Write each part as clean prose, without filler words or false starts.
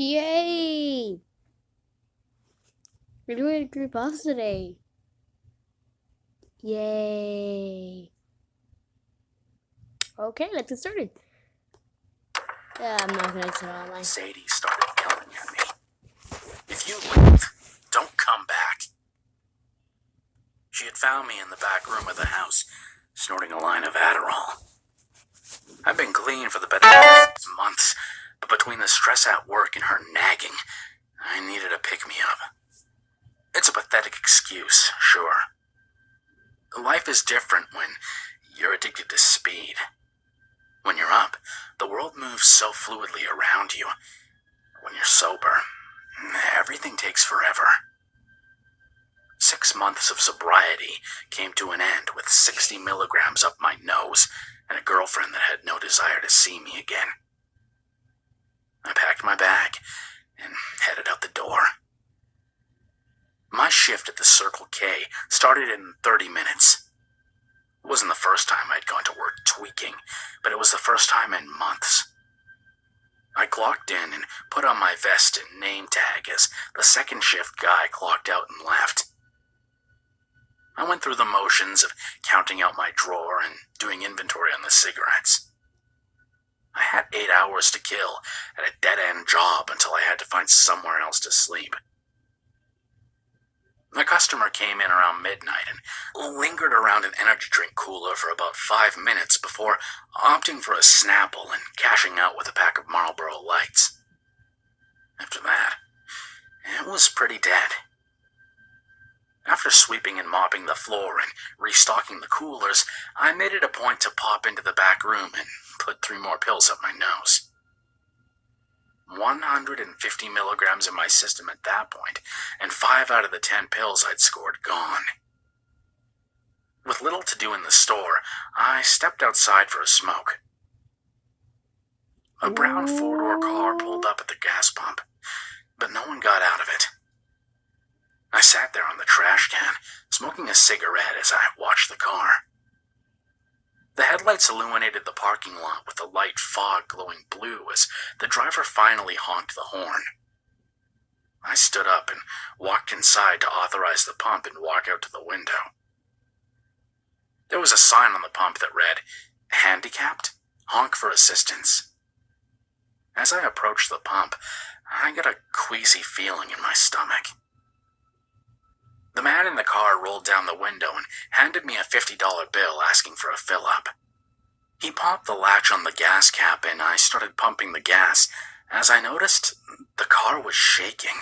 Yay! We're doing a creepypasta today. Yay! Okay, let's get started. I'm not gonna sit online. Sadie started yelling at me. If you leave, don't come back. She had found me in the back room of the house, snorting a line of Adderall. I've been clean for the better part of 6 months, but between the stress at work and her nagging, I needed a pick-me-up. It's a pathetic excuse, sure. Life is different when you're addicted to speed. When you're up, the world moves so fluidly around you. When you're sober, everything takes forever. 6 months of sobriety came to an end with 60 milligrams up my nose and a girlfriend that had no desire to see me again. I packed my bag and headed out the door. My shift at the Circle K started in 30 minutes. It wasn't the first time I'd gone to work tweaking, but it was the first time in months. I clocked in and put on my vest and name tag as the second shift guy clocked out and left. I went through the motions of counting out my drawer and doing inventory on the cigarettes. I had 8 hours to kill at a dead-end job until I had to find somewhere else to sleep. The customer came in around midnight and lingered around an energy drink cooler for about 5 minutes before opting for a Snapple and cashing out with a pack of Marlboro Lights. After that, it was pretty dead. After sweeping and mopping the floor and restocking the coolers, I made it a point to pop into the back room and put 3 more pills up my nose. 150 milligrams in my system at that point, and 5 out of the 10 pills I'd scored gone. With little to do in the store, I stepped outside for a smoke. A brown 4-door car pulled up at the gas pump, but no one got out of it. I sat there on the trash can, smoking a cigarette as I watched the car. The headlights illuminated the parking lot with the light fog glowing blue as the driver finally honked the horn. I stood up and walked inside to authorize the pump and walk out to the window. There was a sign on the pump that read, "Handicapped? Honk for assistance." As I approached the pump, I got a queasy feeling in my stomach. The man in the car rolled down the window and handed me a $50 bill asking for a fill-up. He popped the latch on the gas cap and I started pumping the gas as I noticed the car was shaking.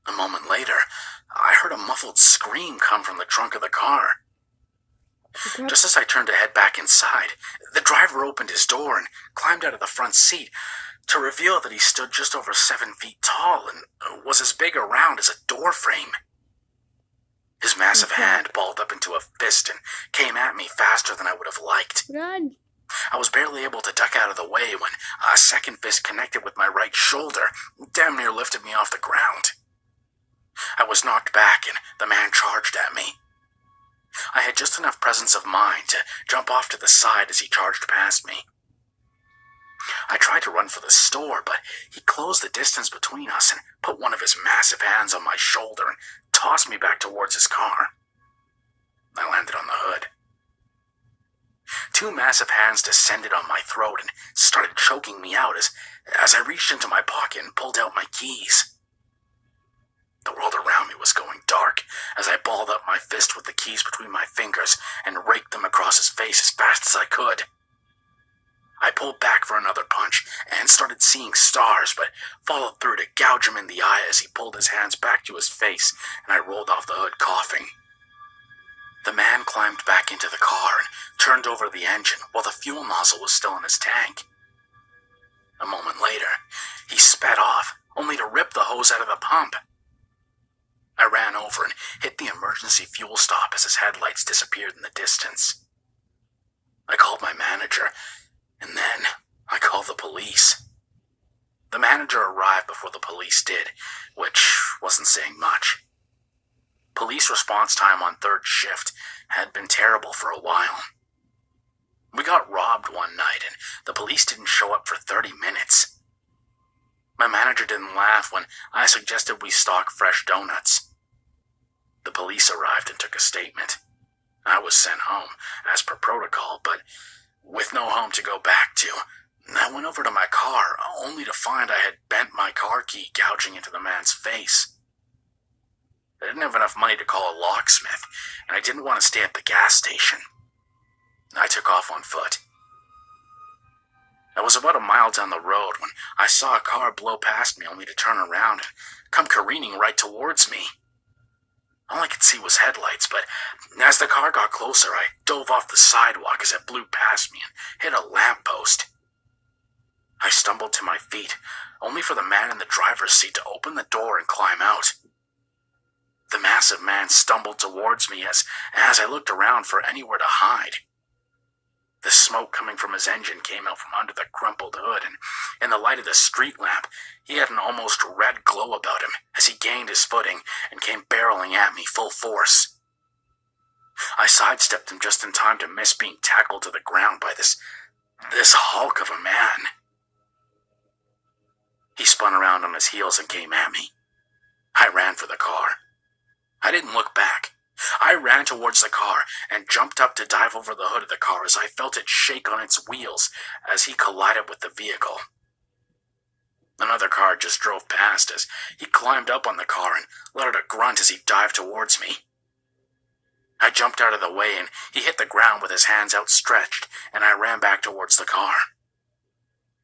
A moment later, I heard a muffled scream come from the trunk of the car. Just as I turned to head back inside, the driver opened his door and climbed out of the front seat to reveal that he stood just over 7 feet tall and was as big around as a door frame. His massive hand balled up into a fist and came at me faster than I would have liked. Run! I was barely able to duck out of the way when a second fist connected with my right shoulder, damn near lifted me off the ground. I was knocked back and the man charged at me. I had just enough presence of mind to jump off to the side as he charged past me. I tried to run for the store, but he closed the distance between us and put one of his massive hands on my shoulder and tossed me back towards his car. I landed on the hood. 2 massive hands descended on my throat and started choking me out as I reached into my pocket and pulled out my keys. The world around me was going dark as I balled up my fist with the keys between my fingers and raked them across his face as fast as I could. I pulled back for another punch and started seeing stars, but followed through to gouge him in the eye as he pulled his hands back to his face and I rolled off the hood coughing. The man climbed back into the car and turned over the engine while the fuel nozzle was still in his tank. A moment later, he sped off, only to rip the hose out of the pump. I ran over and hit the emergency fuel stop as his headlights disappeared in the distance. I called my manager, and then I called the police. The manager arrived before the police did, which wasn't saying much. Police response time on 3rd shift had been terrible for a while. We got robbed one night, and the police didn't show up for 30 minutes. My manager didn't laugh when I suggested we stock fresh donuts. The police arrived and took a statement. I was sent home, as per protocol, but with no home to go back to, I went over to my car, only to find I had bent my car key, gouging into the man's face. I didn't have enough money to call a locksmith, and I didn't want to stay at the gas station. I took off on foot. I was about a mile down the road when I saw a car blow past me, only to turn around and come careening right towards me. All I could see was headlights, but as the car got closer, I dove off the sidewalk as it blew past me and hit a lamppost. I stumbled to my feet, only for the man in the driver's seat to open the door and climb out. The massive man stumbled towards me as I looked around for anywhere to hide. The smoke coming from his engine came out from under the crumpled hood, and in the light of the street lamp, he had an almost red glow about him as he gained his footing and came barreling at me full force. I sidestepped him just in time to miss being tackled to the ground by this hulk of a man. He spun around on his heels and came at me. I ran for the car. I didn't look back. I ran towards the car and jumped up to dive over the hood of the car as I felt it shake on its wheels as he collided with the vehicle. Another car just drove past as he climbed up on the car and let out a grunt as he dived towards me. I jumped out of the way and he hit the ground with his hands outstretched, and I ran back towards the car.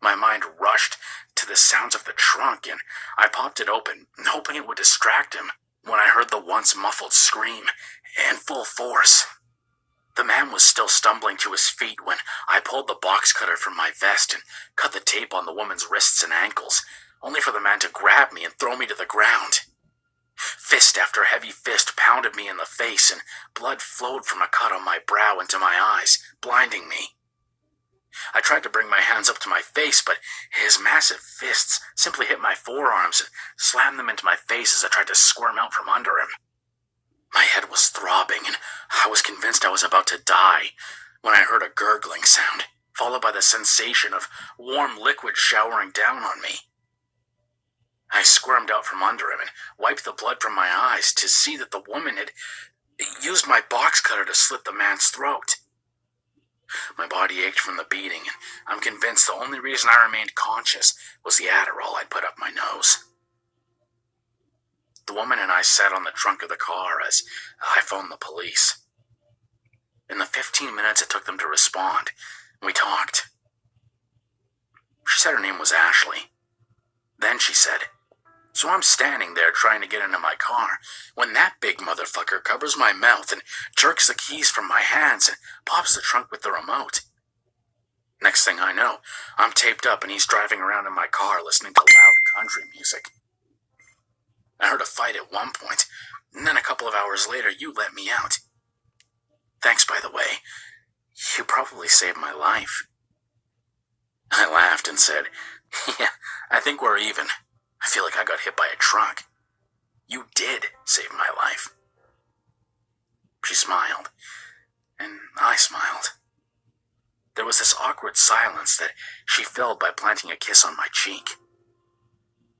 My mind rushed to the sounds of the trunk, and I popped it open, hoping it would distract him, when I heard the once muffled scream, in full force. The man was still stumbling to his feet when I pulled the box cutter from my vest and cut the tape on the woman's wrists and ankles, only for the man to grab me and throw me to the ground. Fist after heavy fist pounded me in the face, and blood flowed from a cut on my brow into my eyes, blinding me. I tried to bring my hands up to my face, but his massive fists simply hit my forearms and slammed them into my face as I tried to squirm out from under him. My head was throbbing, and I was convinced I was about to die when I heard a gurgling sound, followed by the sensation of warm liquid showering down on me. I squirmed out from under him and wiped the blood from my eyes to see that the woman had used my box cutter to slit the man's throat. My body ached from the beating, and I'm convinced the only reason I remained conscious was the Adderall I'd put up my nose. The woman and I sat on the trunk of the car as I phoned the police. In the 15 minutes it took them to respond, we talked. She said her name was Ashley. Then she said, "So I'm standing there trying to get into my car when that big motherfucker covers my mouth and jerks the keys from my hands and pops the trunk with the remote. Next thing I know, I'm taped up and he's driving around in my car listening to loud country music. I heard a fight at one point, and then a couple of hours later you let me out. Thanks, by the way. You probably saved my life." I laughed and said, "Yeah, I think we're even. I feel like I got hit by a truck. You did save my life." She smiled, and I smiled. There was this awkward silence that she filled by planting a kiss on my cheek.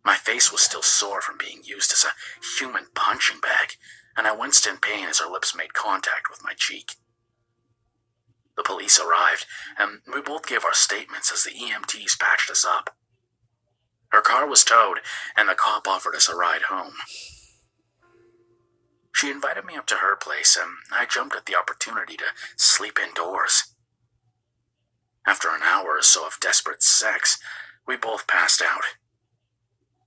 My face was still sore from being used as a human punching bag, and I winced in pain as her lips made contact with my cheek. The police arrived, and we both gave our statements as the EMTs patched us up. Her car was towed, and the cop offered us a ride home. She invited me up to her place, and I jumped at the opportunity to sleep indoors. After an hour or so of desperate sex, we both passed out.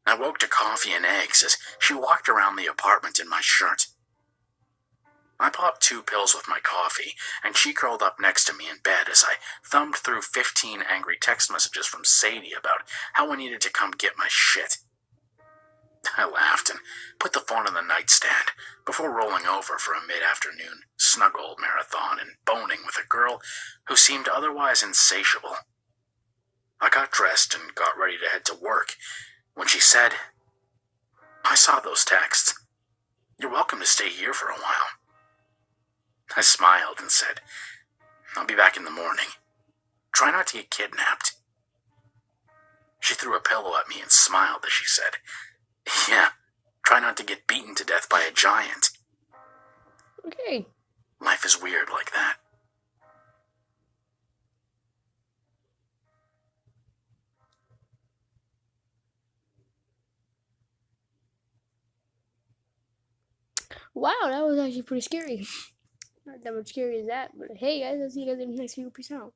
I woke to coffee and eggs as she walked around the apartment in my shirt. I popped 2 pills with my coffee, and she curled up next to me in bed as I thumbed through 15 angry text messages from Sadie about how I needed to come get my shit. I laughed and put the phone on the nightstand before rolling over for a mid-afternoon snuggle marathon and boning with a girl who seemed otherwise insatiable. I got dressed and got ready to head to work when she said, "I saw those texts. You're welcome to stay here for a while." I smiled and said, "I'll be back in the morning. Try not to get kidnapped." She threw threw a pillow at me and smiled as she said, "Yeah, try not to get beaten to death by a giant." Okay. Life is weird like that. Wow, that was actually pretty scary. Not that much scary as that, but hey guys, I'll see you guys in the next video. Peace out.